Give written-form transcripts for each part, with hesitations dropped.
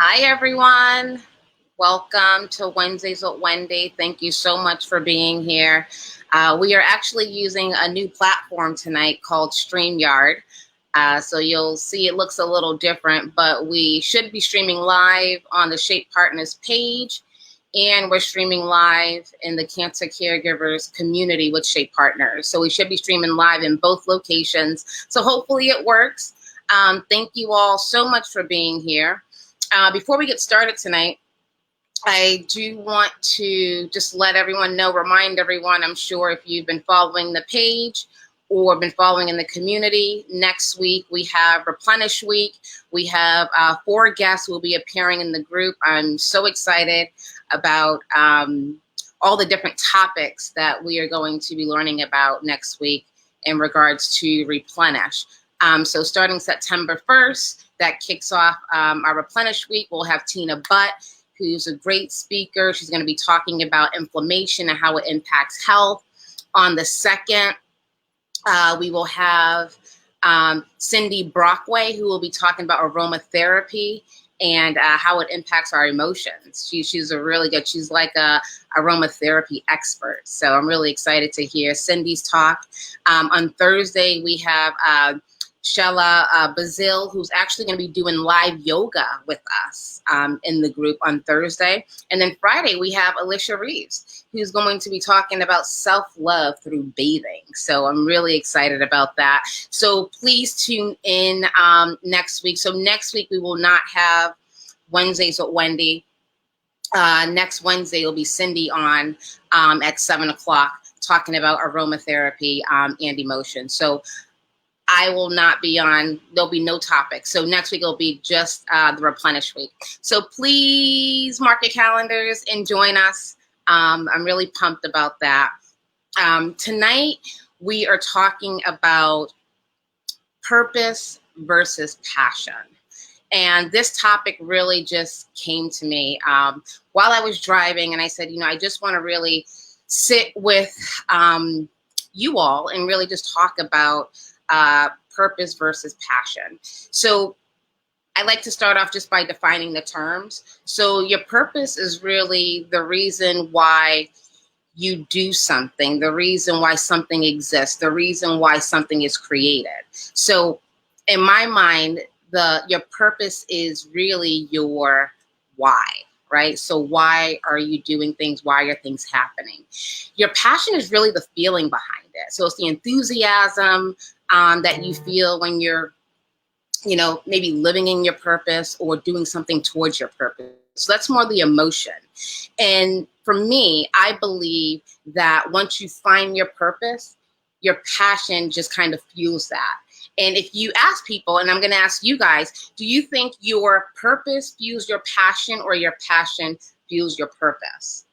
Hi, everyone. Welcome to Wednesdays with Wendy. Thank you so much for being here. We are actually using a new platform tonight called StreamYard. So you'll see it looks a little different, but we should be streaming live on the Shape Partners page, and we're streaming live in the Cancer Caregivers community with Shape Partners. So we should be streaming live in both locations. So hopefully it works. Thank you all so much for being here. Before we get started tonight, I do want to just let everyone know, remind everyone, I'm sure if you've been following the page or been following in the community, next week we have Replenish Week. We have 4 guests who will be appearing in the group. I'm so excited about all the different topics that we are going to be learning about next week in regards to Replenish. So starting September 1st, that kicks off our Replenish Week. We'll have Tina Butt, who's a great speaker. She's going to be talking about inflammation and how it impacts health. On the 2nd, we will have Cindy Brockway, who will be talking about aromatherapy and how it impacts our emotions. She's a really good, she's like a aromatherapy expert. So I'm really excited to hear Cindy's talk. On Thursday, we have Shella Bazil, who's actually going to be doing live yoga with us in the group on Thursday. And then Friday, we have Alicia Reeves, who's going to be talking about self-love through bathing. So I'm really excited about that. So please tune in next week. So next week, we will not have Wednesdays with Wendy. Next Wednesday will be Cindy on at 7 o'clock talking about aromatherapy and emotion. So I will not be on, there'll be no topic. So next week will be just the Replenish Week. So please mark your calendars and join us. I'm really pumped about that. Tonight, we are talking about purpose versus passion. And this topic really just came to me while I was driving, and I said, I just want to really sit with you all and really just talk about purpose versus passion. So I like to start off just by defining the terms. So your purpose is really the reason why you do something, the reason why something exists, the reason why something is created. So in my mind, your purpose is really your why, right? So why are you doing things? Why are things happening? Your passion is really the feeling behind it. So it's the enthusiasm that you feel when you're, maybe living in your purpose or doing something towards your purpose. So that's more the emotion. And for me, I believe that once you find your purpose, your passion just kind of fuels that. And if you ask people, and I'm going to ask you guys, do you think your purpose fuels your passion or your passion fuels your purpose?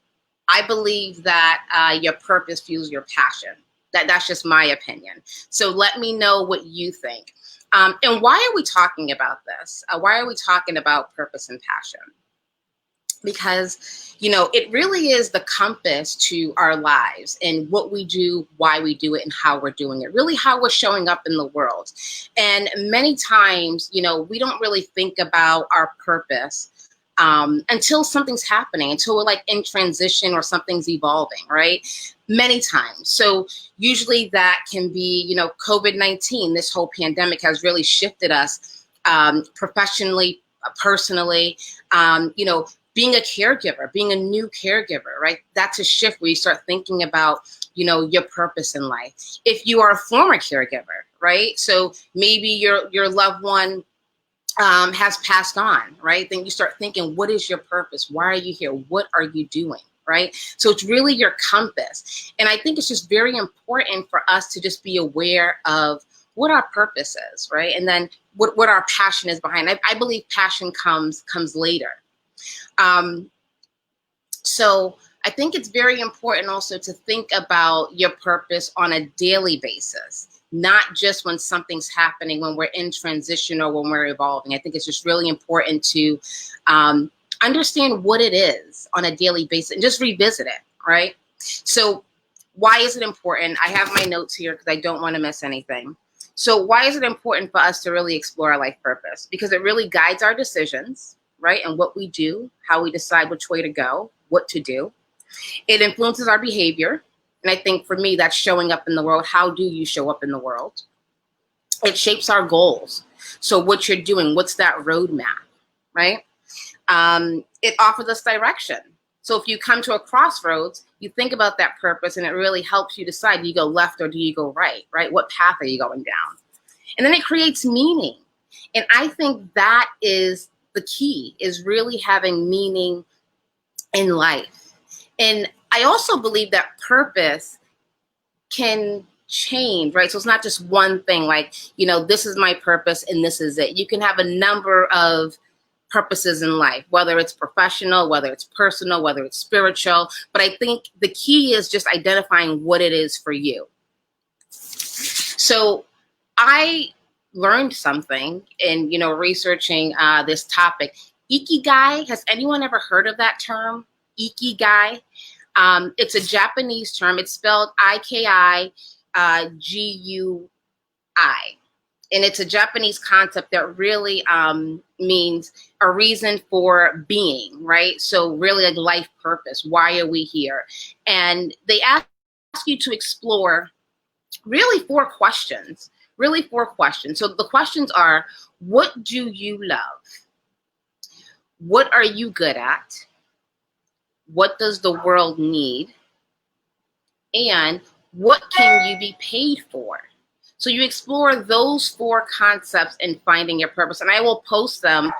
I believe that your purpose fuels your passion. That's just my opinion. So let me know what you think. And why are we talking about this? Why are we talking about purpose and passion? Because, it really is the compass to our lives and what we do, why we do it, and how we're doing it, really how we're showing up in the world. And many times, we don't really think about our purpose until something's happening, until we're like in transition or something's evolving, right? Many times. So usually that can be, COVID-19, this whole pandemic has really shifted us professionally, personally, being a caregiver, being a new caregiver, right? That's a shift where you start thinking about, your purpose in life. If you are a former caregiver, right? So maybe your loved one has passed on, right? Then you start thinking, what is your purpose? Why are you here? What are you doing, right? So it's really your compass. And I think it's just very important for us to just be aware of what our purpose is, right? And then what our passion is behind. I believe passion comes later. So I think it's very important also to think about your purpose on a daily basis, not just when something's happening, when we're in transition or when we're evolving. I think it's just really important to understand what it is on a daily basis and just revisit it, right? So why is it important? I have my notes here because I don't want to miss anything. So why is it important for us to really explore our life purpose? Because it really guides our decisions, right? And what we do, how we decide which way to go, what to do. It influences our behavior. And I think for me, that's showing up in the world. How do you show up in the world? It shapes our goals. So what you're doing, what's that roadmap, right? It offers us direction. So if you come to a crossroads, you think about that purpose and it really helps you decide, do you go left or do you go right, right? What path are you going down? And then it creates meaning. And I think that is the key, is really having meaning in life. And I also believe that purpose can change, right? So it's not just one thing, like, this is my purpose and this is it. You can have a number of purposes in life, whether it's professional, whether it's personal, whether it's spiritual. But I think the key is just identifying what it is for you. So I learned something in, researching this topic. Ikigai, has anyone ever heard of that term? Ikigai. It's a Japanese term. It's spelled Ikigui. And it's a Japanese concept that really means a reason for being, right? So really like life purpose. Why are we here? And they ask you to explore really four questions. So the questions are, what do you love? What are you good at? What does the world need? And what can you be paid for? So you explore those four concepts in finding your purpose. And I will post them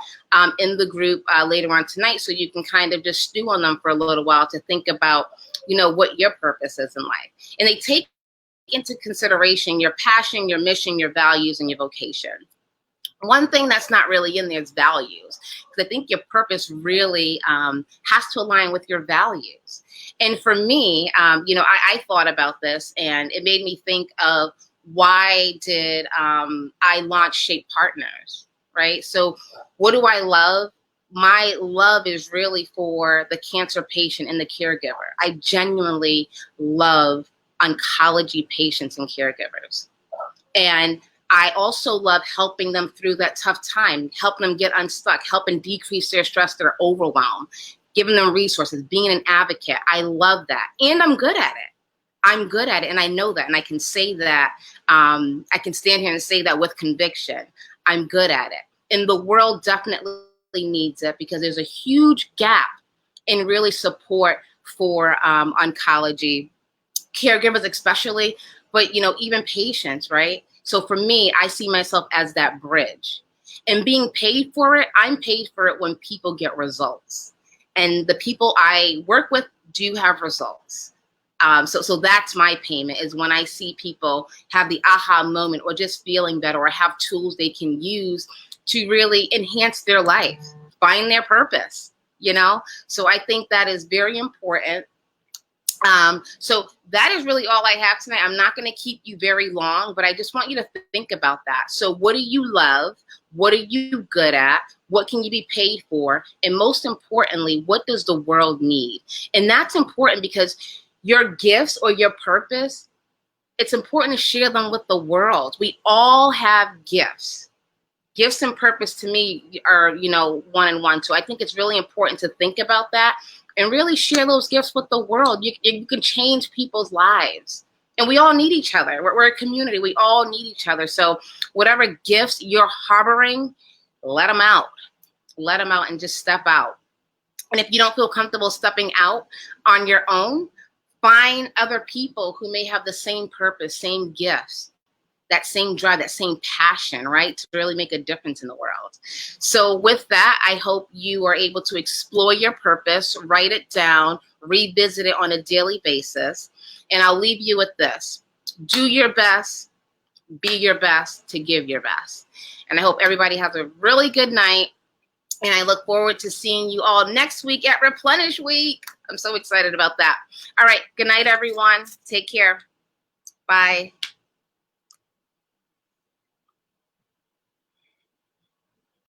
in the group later on tonight, so you can kind of just stew on them for a little while to think about, what your purpose is in life. And they take into consideration your passion, your mission, your values, and your vocation. One thing that's not really in there is values, because I think your purpose really has to align with your values. And for me, I thought about this, and it made me think of, why did I launch Shape Partners, right? So what do I love? My love is really for the cancer patient and the caregiver. I genuinely love oncology patients and caregivers. And I also love helping them through that tough time, helping them get unstuck, helping decrease their stress, their overwhelm, giving them resources, being an advocate. I love that. And I'm good at it. And I know that, and I can say that. I can stand here and say that with conviction. I'm good at it. And the world definitely needs it, because there's a huge gap in really support for oncology, caregivers especially, but even patients, right? So for me, I see myself as that bridge. And being paid for it, I'm paid for it when people get results. And the people I work with do have results. So that's my payment, is when I see people have the aha moment, or just feeling better, or have tools they can use to really enhance their life, find their purpose, So I think that is very important. So that is really all I have tonight. I'm not going to keep you very long, but I just want you to think about that. So what do you love? What are you good at? What can you be paid for? And most importantly, what does the world need? And that's important, because your gifts or your purpose, it's important to share them with the world. We all have gifts. Gifts and purpose to me are, one and one. So I think it's really important to think about that and really share those gifts with the world. You can change people's lives. And we all need each other. We're a community. We all need each other. So whatever gifts you're harboring, let them out. Let them out and just step out. And if you don't feel comfortable stepping out on your own, find other people who may have the same purpose, same gifts, that same drive, that same passion, right? To really make a difference in the world. So with that, I hope you are able to explore your purpose, write it down, revisit it on a daily basis. And I'll leave you with this: do your best, be your best to give your best. And I hope everybody has a really good night. And I look forward to seeing you all next week at Replenish Week. I'm so excited about that. All right. Good night, everyone. Take care. Bye.